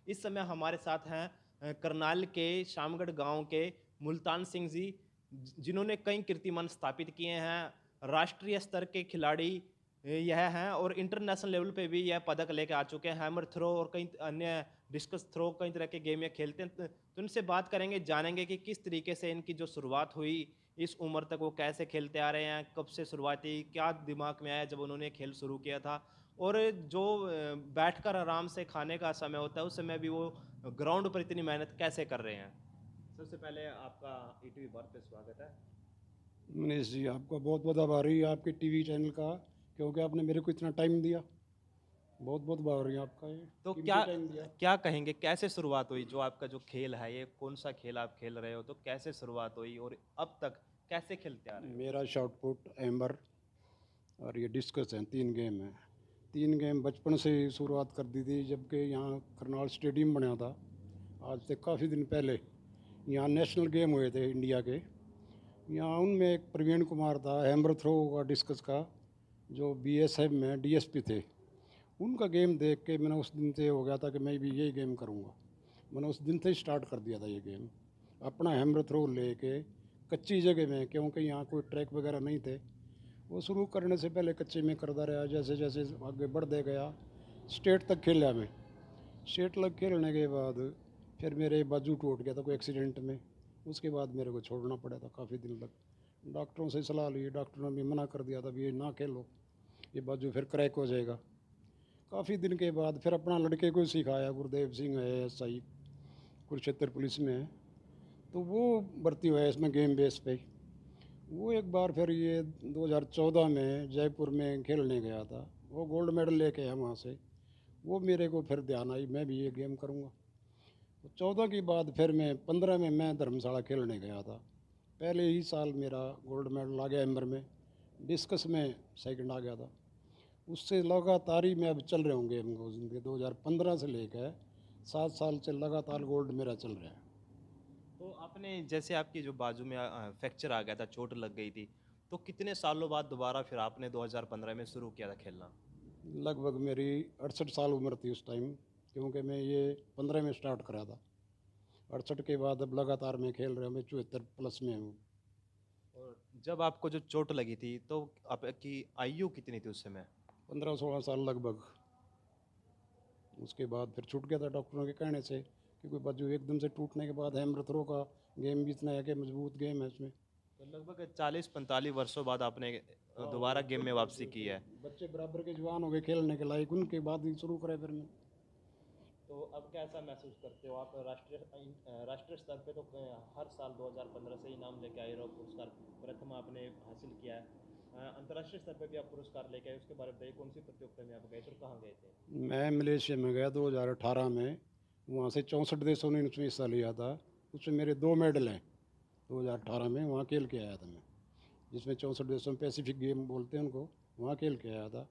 इस समय हमारे साथ हैं करनाल के शामगढ़ गांव के मुल्तान सिंह जी, जिन्होंने कई कीर्तिमान स्थापित किए हैं। राष्ट्रीय स्तर के खिलाड़ी यह हैं और इंटरनेशनल लेवल पे भी यह पदक लेके आ चुके हैं। हैमर थ्रो और कई अन्य डिस्कस थ्रो, कई तरह के गेम ये खेलते हैं। तो इनसे बात करेंगे, जानेंगे कि किस तरीके से इनकी जो शुरुआत हुई, इस उम्र तक वो कैसे खेलते आ रहे हैं, कब से शुरुआत हुई, क्या दिमाग में आया जब उन्होंने खेल शुरू किया था। और जो बैठकर आराम से खाने का समय होता है, उस समय भी वो ग्राउंड पर इतनी मेहनत कैसे कर रहे हैं। सबसे पहले आपका ईटीवी भारत पे स्वागत है। मनीष जी, आपका बहुत बहुत आभारी आपके टीवी चैनल का, क्योंकि आपने मेरे को इतना टाइम दिया। बहुत बहुत आभारी आपका, ये तो क्या कीमती टाइम दिया। क्या कहेंगे, कैसे शुरुआत हुई, जो आपका जो खेल है, ये कौन सा खेल आप खेल रहे हो, तो कैसे शुरुआत हुई और अब तक कैसे खेलते आ रहे हो। मेरा शॉट पुट, एम्बर और ये डिस्कस हैं, 3 गेम हैं। 3 गेम बचपन से ही शुरुआत कर दी थी, जबकि यहाँ करनाल स्टेडियम बना था। आज से काफ़ी दिन पहले यहाँ नेशनल गेम हुए थे इंडिया के। यहाँ उनमें एक प्रवीण कुमार था, हैमर थ्रो का, डिस्कस का, जो बीएसएफ में डीएसपी थे। उनका गेम देख के मैंने उस दिन से हो गया था कि मैं भी यही गेम करूँगा। मैंने उस दिन से ही स्टार्ट कर दिया था ये गेम। अपना हैमर थ्रो लेके कच्ची जगह में, क्योंकि यहाँ कोई ट्रैक वगैरह नहीं थे, वो शुरू करने से पहले कच्चे में करता रहा। जैसे जैसे आगे बढ़ते गया, स्टेट तक खेला मैं। स्टेट तक खेलने के बाद फिर मेरे बाजू टूट गया था कोई एक्सीडेंट में। उसके बाद मेरे को छोड़ना पड़ा था काफ़ी दिन तक। डॉक्टरों से सलाह ली, डॉक्टरों ने भी मना कर दिया था, भी ये ना खेलो, ये बाजू फिर क्रैक हो जाएगा। काफ़ी दिन के बाद फिर अपना लड़के को सिखाया, गुरदेव सिंह है एसआई, कुरुक्षेत्र पुलिस में है, तो वो भर्ती हुआ है इसमें गेम बेस पे। वो एक बार फिर ये 2014 में जयपुर में खेलने गया था, वो गोल्ड मेडल लेके आया वहाँ से। वो मेरे को फिर ध्यान आई मैं भी ये गेम करूँगा। तो 14 की बाद फिर मैं 15 में मैं धर्मशाला खेलने गया था। पहले ही साल मेरा गोल्ड मेडल आ गया एम्बर में। डिस्कस में सेकंड आ गया था। उससे लगातार ही मैं अब चल रहे होंगे हमको जिंदगी 2015 से लेकर 7 साल से लगातार गोल्ड मेरा चल रहा है। तो आपने जैसे आपकी जो बाजू में फ्रैक्चर आ गया था, चोट लग गई थी, तो कितने सालों बाद दोबारा फिर आपने 2015 में शुरू किया था खेलना। लगभग मेरी 68 साल उम्र थी उस टाइम, क्योंकि मैं ये 15 में स्टार्ट करा था। 68 के बाद अब लगातार मैं खेल रहा हूँ, मैं 74 प्लस में हूँ। और जब आपको जो चोट लगी थी, तो आपकी आयु कितनी थी उस समय। 15-16 साल लगभग। उसके बाद फिर छूट गया था डॉक्टरों के कहने से, क्योंकि बाजू एकदम से टूटने के बाद हैमर थ्रो का गेम भी इतना है कि मजबूत गेम है इसमें। तो लगभग 40-45 वर्षों बाद आपने हाँ, दोबारा गेम में बिल्कुल वापसी की बिल्कुल। है। बच्चे बराबर के जवान हो गए खेलने के लायक, उनके बाद ही शुरू करे फिर मैं। तो अब कैसा महसूस करते हो आप। राष्ट्रीय स्तर पे तो हर साल 2015 से ही नाम लेके आए रहो, पुरस्कार प्रथम आपने हासिल किया है। अंतर्राष्ट्रीय स्तर पे भी आप पुरस्कार लेके आए, उसके बारे में बताइए, कौन सी प्रतियोगिता में आप गए थे और कहाँ गए थे। मैं मलेशिया में गया 2018 में। वहाँ से 64 देशों ने उसमें हिस्सा लिया था। उसमें मेरे 2 मेडल हैं। 2018 में वहाँ खेल के आया था मैं, जिसमें 64 देशों में पैसिफिक गेम बोलते हैं उनको, वहाँ खेल के आया था।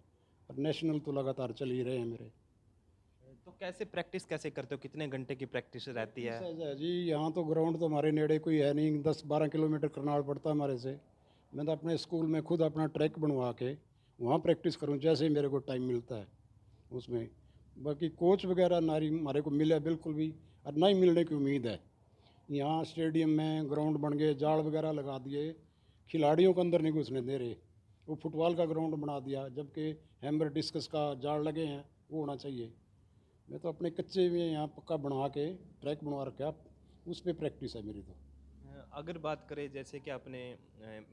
और नेशनल तो लगातार चल ही रहे हैं मेरे। तो कैसे प्रैक्टिस कैसे करते हो, कितने घंटे की प्रैक्टिस रहती प्रैक्टिस है। है जी, यहाँ तो ग्राउंड तो हमारे नेड़े कोई है नहीं, 10-12 किलोमीटर करनाल पड़ता है हमारे से। मैं तो अपने स्कूल में खुद अपना ट्रैक बनवा के वहाँ प्रैक्टिस करूँ जैसे ही मेरे को टाइम मिलता है उसमें। बाकी कोच वगैरह नारी हमारे को मिले बिल्कुल भी, और ना ही मिलने की उम्मीद है। यहाँ स्टेडियम में ग्राउंड बन गए, जाल वगैरह लगा दिए, खिलाड़ियों को अंदर नहीं घुसने दे रहे। वो फुटबॉल का ग्राउंड बना दिया, जबकि हैमर डिस्कस का जाल लगे हैं, वो होना चाहिए। मैं तो अपने कच्चे में यहाँ पक्का बनवा के ट्रैक बनवा रखा, उस पर प्रैक्टिस है मेरी तो। अगर बात करें जैसे कि आपने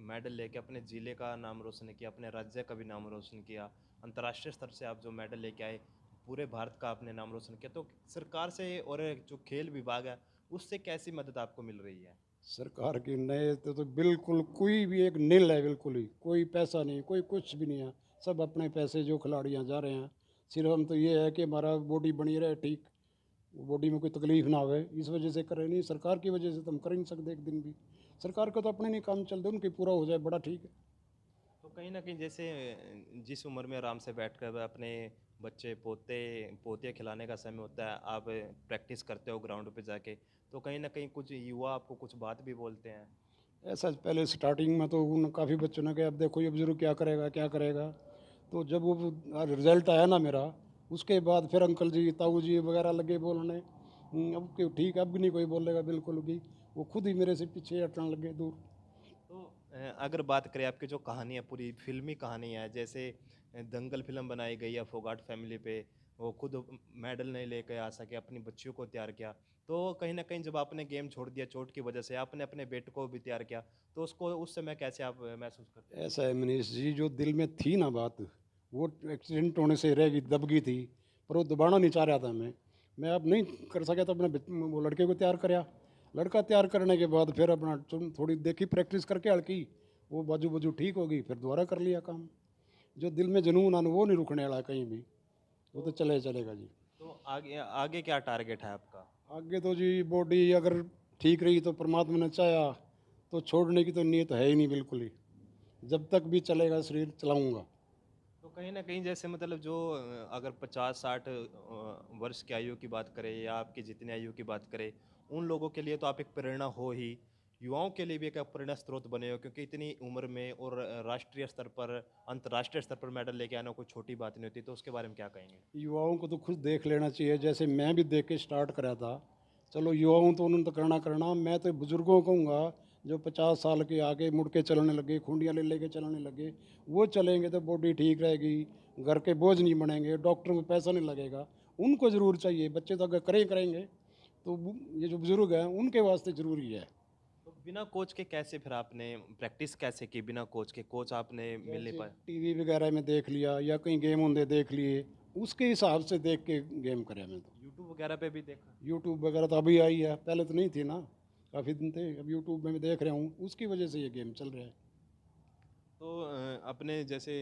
मेडल लेके अपने ज़िले का नाम रोशन किया, अपने राज्य का भी नाम रोशन किया, अंतर्राष्ट्रीय स्तर से आप जो मेडल लेके आए, पूरे भारत का आपने नाम रोशन किया, तो सरकार से और जो खेल विभाग है, उससे कैसी मदद आपको मिल रही है। सरकार की नए तो बिल्कुल कोई भी एक नील है, बिल्कुल ही कोई पैसा नहीं, कोई कुछ भी नहीं है। सब अपने पैसे जो खिलाड़ी यहाँ जा रहे हैं, सिर्फ हम तो ये है कि हमारा बॉडी बनी रहे ठीक, बॉडी में कोई तकलीफ ना आवे, इस वजह से कर रहे। नहीं, सरकार की वजह से तो हम कर ही नहीं सकते एक दिन भी। सरकार का तो अपने नहीं काम चलते, उनके पूरा हो जाए बड़ा ठीक है। तो कहीं न कहीं जैसे जिस उम्र में आराम से बैठकर अपने बच्चे पोते पोते खिलाने का समय होता है, आप प्रैक्टिस करते हो ग्राउंड पे जाके, तो कहीं न कहीं कुछ युवा आपको कुछ बात भी बोलते हैं। ऐसा पहले स्टार्टिंग में तो उन काफ़ी बच्चों ने कहा अब देखो ये बुजुर्ग क्या करेगा क्या करेगा। तो जब वो रिजल्ट आया ना मेरा, उसके बाद फिर अंकल जी ताऊ जी वगैरह लगे बोलने अब क्यों ठीक, अब भी नहीं कोई बोलेगा बिल्कुल भी, वो खुद ही मेरे से पीछे हटने लगे दूर। तो अगर बात करें आपकी जो कहानी है पूरी फ़िल्मी कहानी है जैसे दंगल फ़िल्म बनाई गई है फोगाट फैमिली पे, वो खुद मेडल नहीं लेके आ सके, अपनी बच्चियों को तैयार किया। तो कहीं न कहीं जब आपने गेम छोड़ दिया चोट की वजह से, आपने अपने बेटे को भी तैयार किया, तो उसको उस समय कैसे आप महसूस करते थे? ऐसा है मनीष जी, जो दिल में थी ना बात, वो एक्सीडेंट होने से रह गई, दब गई थी, पर वो दबाना नहीं चाह रहा था मैं अब नहीं कर सका तो अपने वो लड़के को तैयार कराया। लड़का तैयार करने के बाद फिर अपना थोड़ी देखी प्रैक्टिस करके हल्की, वो बाजू बाजू ठीक हो गई, फिर दोबारा कर लिया काम। जो दिल में जुनून आना वो नहीं रुकने वाला कहीं भी, वो तो तो चले चलेगा जी। तो आगे आगे क्या टारगेट है आपका? आगे तो जी बॉडी अगर ठीक रही तो परमात्मा ने चाहा, तो छोड़ने की तो नीयत है ही नहीं बिल्कुल ही। जब तक भी चलेगा शरीर चलाऊंगा। तो कहीं न कहीं जैसे मतलब जो अगर 50-60 वर्ष की आयु की बात करें या आपकी जितनी आयु की बात करें, उन लोगों के लिए तो आप एक प्रेरणा हो ही, युवाओं के लिए भी एक प्रेरणा स्रोत बने हो क्योंकि इतनी उम्र में और राष्ट्रीय स्तर पर, अंतर्राष्ट्रीय स्तर पर मेडल लेके आना कोई छोटी बात नहीं होती, तो उसके बारे में क्या कहेंगे? युवाओं को तो खुद देख लेना चाहिए, जैसे मैं भी देख के स्टार्ट करा था। चलो युवाओं तो उन्होंने तो करना करना, मैं तो बुजुर्गों को कहूँगा, जो 50 साल के आगे मुड़ के चलने लगे, खूंटियाँ ले लेके चलने लगे, वो चलेंगे तो बॉडी ठीक रहेगी, घर के बोझ नहीं बनेंगे, डॉक्टर में पैसा नहीं लगेगा। उनको ज़रूर चाहिए, बच्चे तो अगर करेंगे तो ये जो बुज़ुर्ग हैं उनके वास्ते ज़रूरी है। तो बिना कोच के कैसे फिर आपने प्रैक्टिस कैसे की बिना कोच के? कोच आपने मिल नहीं जैसे पाए? टीवी वगैरह में देख लिया या कहीं गेम होंगे देख लिए, उसके हिसाब से देख के गेम करे मैं तो। यूट्यूब वगैरह पे भी देखा? यूट्यूब वगैरह तो अभी आई है, पहले तो नहीं थी ना, काफ़ी दिन थे। अब यूट्यूब में मैं देख रहा हूँ, उसकी वजह से ये गेम चल रहा है। तो अपने जैसे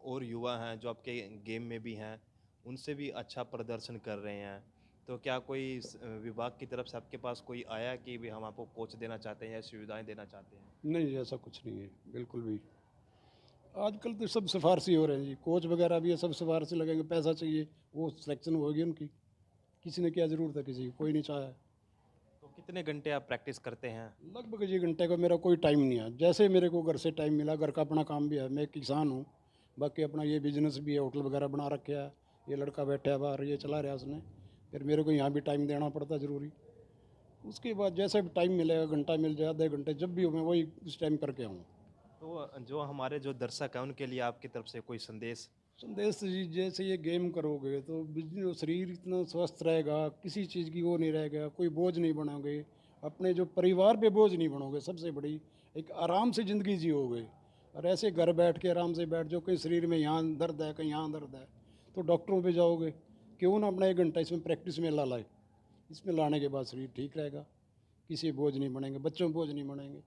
और युवा हैं जो आपके गेम में भी हैं, उनसे भी अच्छा प्रदर्शन कर रहे हैं। तो क्या कोई विभाग की तरफ से आपके पास कोई आया कि भी हम आपको कोच देना चाहते हैं या सुविधाएँ देना चाहते हैं? नहीं, ऐसा कुछ नहीं है, बिल्कुल भी। आजकल तो सब सिफारशी हो रहे हैं जी, कोच वगैरह भी है, सब सिफारशी लगेंगे, पैसा चाहिए, वो सिलेक्शन होगी उनकी। किसी ने क्या ज़रूरत है किसी की, कोई नहीं चाहा है। तो कितने घंटे आप प्रैक्टिस करते हैं? लगभग जी घंटे का मेरा कोई टाइम नहीं है, जैसे मेरे को घर से टाइम मिला, घर का अपना काम भी है, मैं एक किसान हूँ, बाकी अपना ये बिजनेस भी है, होटल वगैरह बना रखे है, ये लड़का बैठा है बाहर, ये चला रहा है उसने, फिर मेरे को यहाँ भी टाइम देना पड़ता है ज़रूरी। उसके बाद जैसे भी टाइम मिलेगा, घंटा मिल जाए, आधे घंटे, जब भी हो मैं वही उस टाइम करके आऊँ। तो जो हमारे जो दर्शक हैं उनके लिए आपकी तरफ से कोई संदेश? संदेश जी, जैसे ये गेम करोगे तो शरीर इतना स्वस्थ रहेगा, किसी चीज़ की वो नहीं रहेगा, कोई बोझ नहीं बनोगे, अपने जो परिवार पे बोझ नहीं बनोगे, सबसे बड़ी एक आराम से ज़िंदगी जियोगे। और ऐसे घर बैठ के आराम से बैठ जाओ, कहीं शरीर में यहाँ दर्द है, कहीं यहाँ दर्द है, तो डॉक्टरों पे जाओगे, क्यों ना अपना 1 घंटा इसमें प्रैक्टिस में ला लाए। इसमें लाने के बाद शरीर ठीक रहेगा, किसी बोझ नहीं बनेंगे, बच्चों में बोझ नहीं बनेंगे।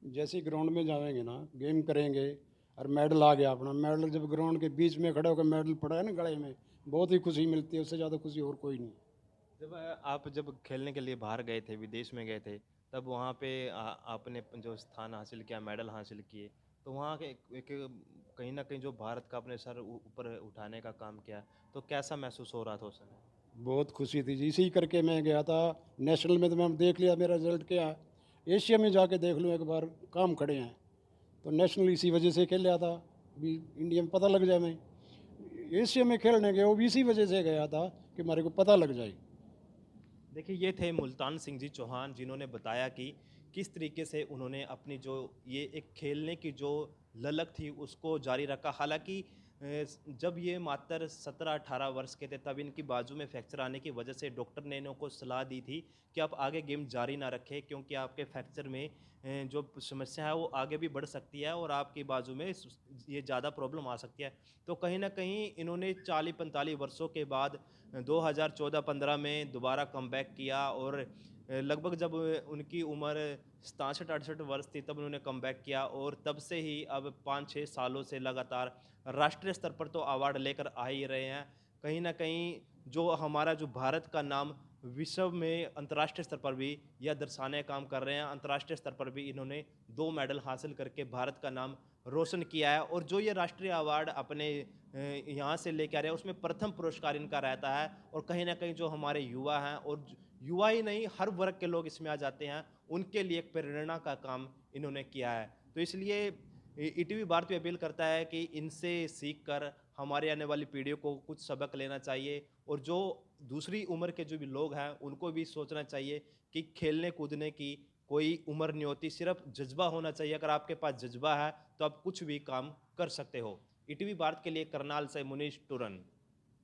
जैसे ही ग्राउंड में जाएंगे ना, गेम करेंगे और मेडल आ गया अपना, मेडल जब ग्राउंड के बीच में खड़े होकर मेडल पड़ा है ना गले में, बहुत ही खुशी मिलती है, उससे ज़्यादा खुशी और कोई नहीं। जब आप जब खेलने के लिए बाहर गए थे, विदेश में गए थे, तब वहाँ पे आपने जो स्थान हासिल किया, मेडल हासिल किए, तो वहाँ के एक कहीं न कहीं जो भारत का अपने सर ऊपर उठाने का काम किया, तो कैसा महसूस हो रहा था उस समय? बहुत खुशी थी जी, इसी करके मैं गया था। नेशनल में तो मैं देख लिया मेरा रिजल्ट क्या है, एशिया में जाके देख लूँ एक बार, काम खड़े हैं। तो नेशनल इसी वजह से खेल रहा था, अभी इंडिया में पता लग जाए। मैं एशिया में खेलने गया, वो भी इसी वजह से गया था कि हमारे को पता लग जाए। देखिए, ये थे मुल्तान सिंह जी चौहान जिन्होंने बताया कि किस तरीके से उन्होंने अपनी जो ये एक खेलने की जो ललक थी उसको जारी रखा। हालाँकि जब ये मात्र 17-18 वर्ष के थे तब इनकी बाजू में फ्रैक्चर आने की वजह से डॉक्टर ने इनको सलाह दी थी कि आप आगे गेम जारी ना रखें क्योंकि आपके फ्रैक्चर में जो समस्या है वो आगे भी बढ़ सकती है और आपकी बाजू में ये ज़्यादा प्रॉब्लम आ सकती है। तो कहीं न कहीं इन्होंने 40-45 वर्षों के बाद 2014-15 में दोबारा कमबैक किया और लगभग जब उनकी उम्र 67-68 वर्ष थी तब उन्होंने कमबैक किया और तब से ही अब 5-6 सालों से लगातार राष्ट्रीय स्तर पर तो अवार्ड लेकर आ ही रहे हैं। कहीं न कहीं जो हमारा जो भारत का नाम विश्व में अंतर्राष्ट्रीय स्तर पर भी यह दर्शाने का काम कर रहे हैं। अंतर्राष्ट्रीय स्तर पर भी इन्होंने 2 मेडल हासिल करके भारत का नाम रोशन किया है और जो ये राष्ट्रीय अवार्ड अपने यहाँ से लेके आ रहे हैं उसमें प्रथम पुरस्कार इनका रहता है और कहीं न कहीं जो हमारे युवा हैं और युवा ही नहीं हर वर्ग के लोग इसमें आ जाते हैं, उनके लिए एक प्रेरणा का काम इन्होंने किया है। तो इसलिए ईटीवी भारत भी अपील करता है कि इनसे सीख कर हमारे आने वाली पीढ़ियों को कुछ सबक लेना चाहिए और जो दूसरी उम्र के जो भी लोग हैं उनको भी सोचना चाहिए कि खेलने कूदने की कोई उम्र नहीं होती, सिर्फ जज्बा होना चाहिए। अगर आपके पास जज्बा है तो आप कुछ भी काम कर सकते हो। ईटीवी भारत के लिए करनाल से मुनीश टूरन।